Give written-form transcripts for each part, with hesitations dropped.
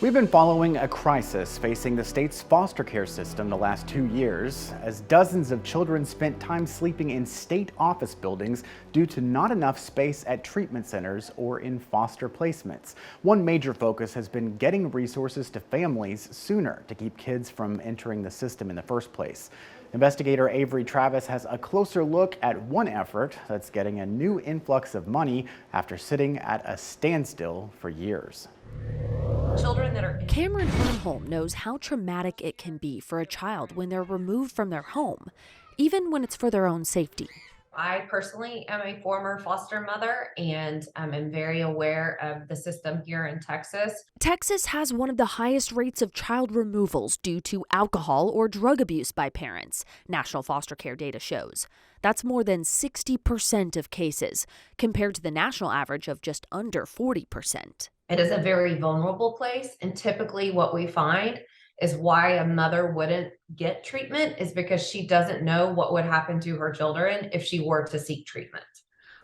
We've been following a crisis facing the state's foster care system the last 2 years, as dozens of children spent time sleeping in state office buildings due to not enough space at treatment centers or in foster placements. One major focus has been getting resources to families sooner to keep kids from entering the system in the first place. Investigator Avery Travis has a closer look at one effort that's getting a new influx of money after sitting at a standstill for years. Cameron Hernholm knows how traumatic it can be for a child when they're removed from their home, even when it's for their own safety. I personally am a former foster mother and am very aware of the system here in Texas. Texas has one of the highest rates of child removals due to alcohol or drug abuse by parents, national foster care data shows. That's more than 60% of cases, compared to the national average of just under 40%. It is a very vulnerable place, and typically what we find is why a mother wouldn't get treatment is because she doesn't know what would happen to her children if she were to seek treatment.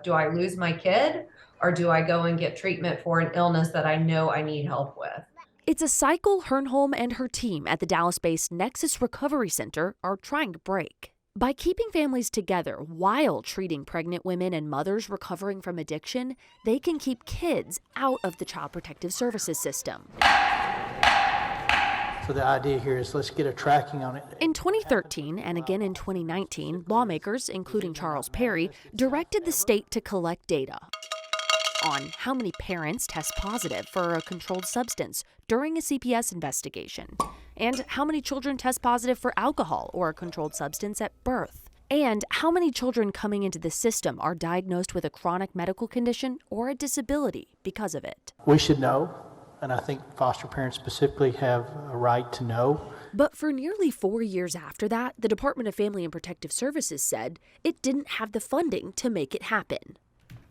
Do I lose my kid, or do I go and get treatment for an illness that I know I need help with? It's a cycle Hernholm and her team at the Dallas-based Nexus Recovery Center are trying to break. By keeping families together while treating pregnant women and mothers recovering from addiction, they can keep kids out of the Child Protective Services system. So the idea here is let's get a tracking on it. In 2013 and again in 2019, lawmakers, including Charles Perry, directed the state to collect data on how many parents test positive for a controlled substance during a CPS investigation, and how many children test positive for alcohol or a controlled substance at birth, and how many children coming into the system are diagnosed with a chronic medical condition or a disability because of it. We should know, and I think foster parents specifically have a right to know. But for nearly 4 years after that, the Department of Family and Protective Services said it didn't have the funding to make it happen.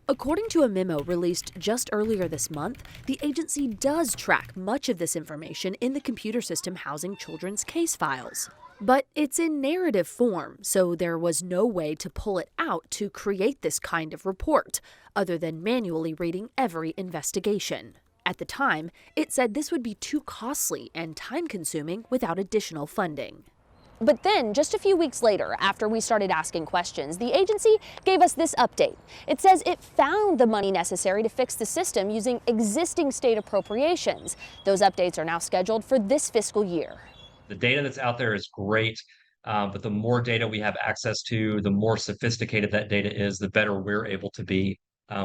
According to a memo released just earlier this month, the agency does track much of this information in the computer system housing children's case files. But it's in narrative form, so there was no way to pull it out to create this kind of report, other than manually reading every investigation. At the time, it said this would be too costly and time-consuming without additional funding. But then, just a few weeks later, after we started asking questions, the agency gave us this update. It says it found the money necessary to fix the system using existing state appropriations. Those updates are now scheduled for this fiscal year. The data that's out there is great, but the more data we have access to, the more sophisticated that data is, the better we're able to be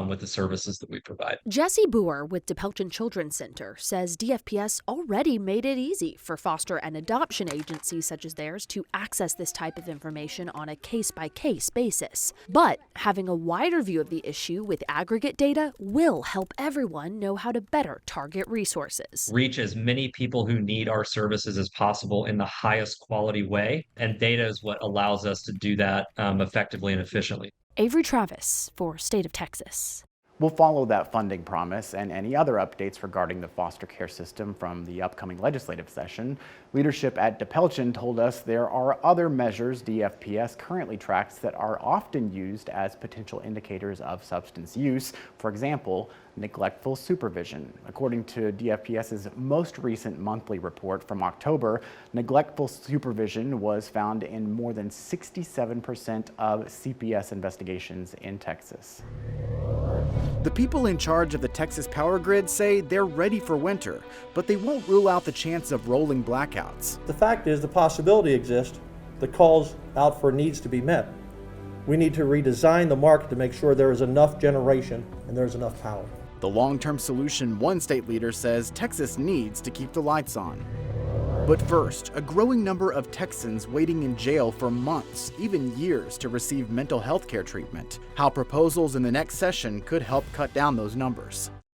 with the services that we provide. Jesse Boer with DePelchin Children's Center says DFPS already made it easy for foster and adoption agencies such as theirs to access this type of information on a case-by-case basis. But having a wider view of the issue with aggregate data will help everyone know how to better target resources. Reach as many people who need our services as possible in the highest quality way, and data is what allows us to do that effectively and efficiently. Avery Travis for State of Texas. We'll follow that funding promise and any other updates regarding the foster care system from the upcoming legislative session. Leadership at DePelchin told us there are other measures DFPS currently tracks that are often used as potential indicators of substance use. For example, neglectful supervision. According to DFPS's most recent monthly report from October, neglectful supervision was found in more than 67% of CPS investigations in Texas. The people in charge of the Texas power grid say they're ready for winter, but they won't rule out the chance of rolling blackouts. The fact is the possibility exists. The calls out for needs to be met. We need to redesign the market to make sure there is enough generation and there's enough power. The long-term solution, one state leader says Texas needs to keep the lights on. But first, a growing number of Texans waiting in jail for months, even years, to receive mental health care treatment. How proposals in the next session could help cut down those numbers.